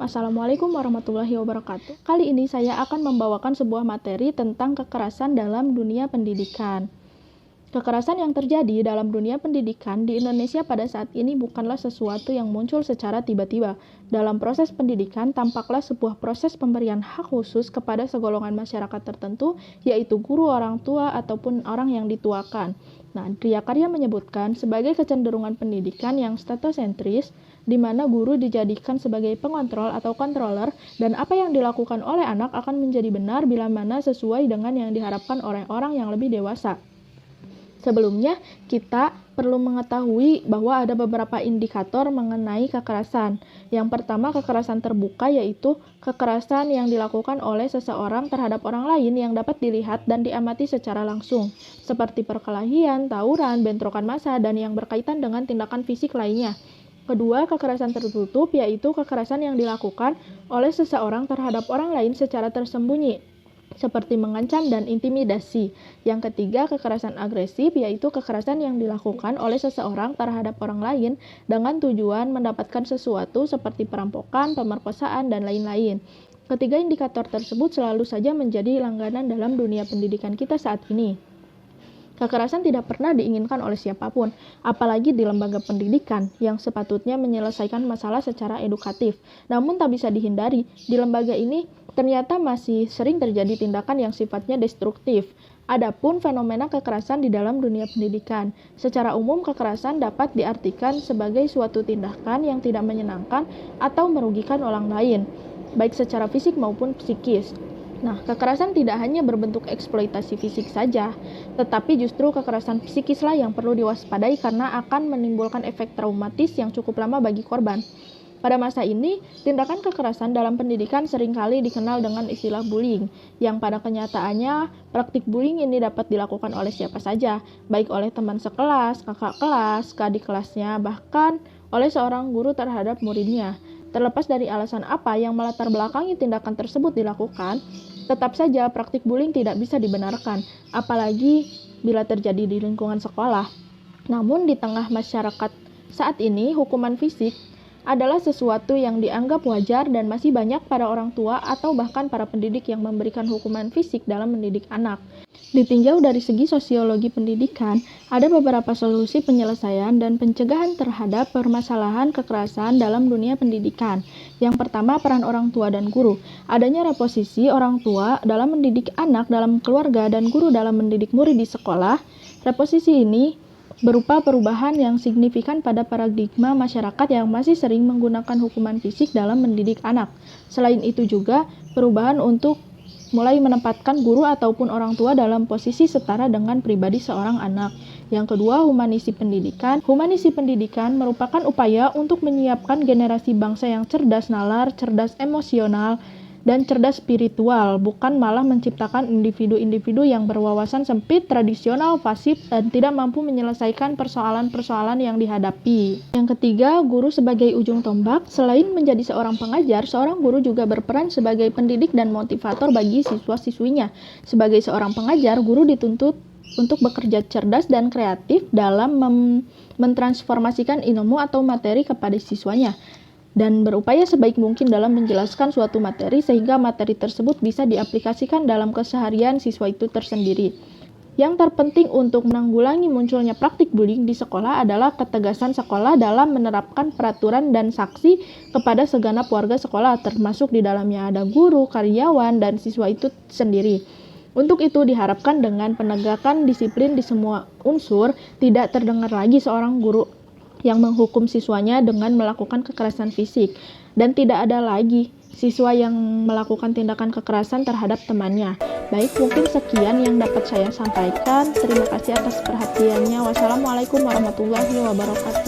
Assalamualaikum warahmatullahi wabarakatuh. Kali ini saya akan membawakan sebuah materi tentang kekerasan dalam dunia pendidikan. Kekerasan yang terjadi dalam dunia pendidikan di Indonesia pada saat ini bukanlah sesuatu yang muncul secara tiba-tiba. Dalam proses pendidikan, tampaklah sebuah proses pemberian hak khusus kepada segolongan masyarakat tertentu, yaitu guru, orang tua, ataupun orang yang dituakan. Nah, Driakarya menyebutkan sebagai kecenderungan pendidikan yang statosentris, di mana guru dijadikan sebagai pengontrol atau controller, dan apa yang dilakukan oleh anak akan menjadi benar bila mana sesuai dengan yang diharapkan oleh orang yang lebih dewasa. Sebelumnya, kita perlu mengetahui bahwa ada beberapa indikator mengenai kekerasan. Yang pertama, kekerasan terbuka, yaitu kekerasan yang dilakukan oleh seseorang terhadap orang lain yang dapat dilihat dan diamati secara langsung, seperti perkelahian, tawuran, bentrokan massa, dan yang berkaitan dengan tindakan fisik lainnya. Kedua, kekerasan tertutup, yaitu kekerasan yang dilakukan oleh seseorang terhadap orang lain secara tersembunyi, seperti mengancam dan intimidasi. Yang ketiga, kekerasan agresif, yaitu kekerasan yang dilakukan oleh seseorang terhadap orang lain dengan tujuan mendapatkan sesuatu seperti perampokan, pemerkosaan, dan lain-lain. Ketiga indikator tersebut selalu saja menjadi langganan dalam dunia pendidikan kita saat ini. Kekerasan tidak pernah diinginkan oleh siapapun, apalagi di lembaga pendidikan yang sepatutnya menyelesaikan masalah secara edukatif. Namun tak bisa dihindari, di lembaga ini ternyata masih sering terjadi tindakan yang sifatnya destruktif. Adapun fenomena kekerasan di dalam dunia pendidikan, secara umum kekerasan dapat diartikan sebagai suatu tindakan yang tidak menyenangkan atau merugikan orang lain, baik secara fisik maupun psikis. Nah, kekerasan tidak hanya berbentuk eksploitasi fisik saja, tetapi justru kekerasan psikislah yang perlu diwaspadai karena akan menimbulkan efek traumatis yang cukup lama bagi korban. Pada masa ini, tindakan kekerasan dalam pendidikan seringkali dikenal dengan istilah bullying, yang pada kenyataannya praktik bullying ini dapat dilakukan oleh siapa saja, baik oleh teman sekelas, kakak kelas, adik kelasnya, bahkan oleh seorang guru terhadap muridnya. Terlepas dari alasan apa yang melatar belakangi tindakan tersebut dilakukan, tetap saja praktik bullying tidak bisa dibenarkan, apalagi bila terjadi di lingkungan sekolah. Namun di tengah masyarakat saat ini, hukuman fisik adalah sesuatu yang dianggap wajar dan masih banyak para orang tua atau bahkan para pendidik yang memberikan hukuman fisik dalam mendidik anak. Ditinjau dari segi sosiologi pendidikan, ada beberapa solusi penyelesaian dan pencegahan terhadap permasalahan kekerasan dalam dunia pendidikan. Yang pertama, peran orang tua dan guru. Adanya reposisi orang tua dalam mendidik anak dalam keluarga dan guru dalam mendidik murid di sekolah. Reposisi ini berupa perubahan yang signifikan pada paradigma masyarakat yang masih sering menggunakan hukuman fisik dalam mendidik anak. Selain itu juga, perubahan untuk mulai menempatkan guru ataupun orang tua dalam posisi setara dengan pribadi seorang anak. Yang kedua, humanisi pendidikan. Humanisi pendidikan merupakan upaya untuk menyiapkan generasi bangsa yang cerdas nalar, cerdas emosional, dan cerdas spiritual, bukan malah menciptakan individu-individu yang berwawasan sempit, tradisional, pasif, dan tidak mampu menyelesaikan persoalan-persoalan yang dihadapi. Yang ketiga, guru sebagai ujung tombak. Selain menjadi seorang pengajar, seorang guru juga berperan sebagai pendidik dan motivator bagi siswa-siswinya. Sebagai seorang pengajar, guru dituntut untuk bekerja cerdas dan kreatif dalam mentransformasikan ilmu atau materi kepada siswanya, dan berupaya sebaik mungkin dalam menjelaskan suatu materi sehingga materi tersebut bisa diaplikasikan dalam keseharian siswa itu tersendiri. Yang terpenting untuk menanggulangi munculnya praktik bullying di sekolah adalah ketegasan sekolah dalam menerapkan peraturan dan sanksi kepada segenap warga sekolah, termasuk di dalamnya ada guru, karyawan, dan siswa itu sendiri. Untuk itu diharapkan dengan penegakan disiplin di semua unsur, tidak terdengar lagi seorang guru yang menghukum siswanya dengan melakukan kekerasan fisik, dan tidak ada lagi siswa yang melakukan tindakan kekerasan terhadap temannya. Baik, mungkin sekian yang dapat saya sampaikan. Terima kasih atas perhatiannya. Wassalamualaikum warahmatullahi wabarakatuh.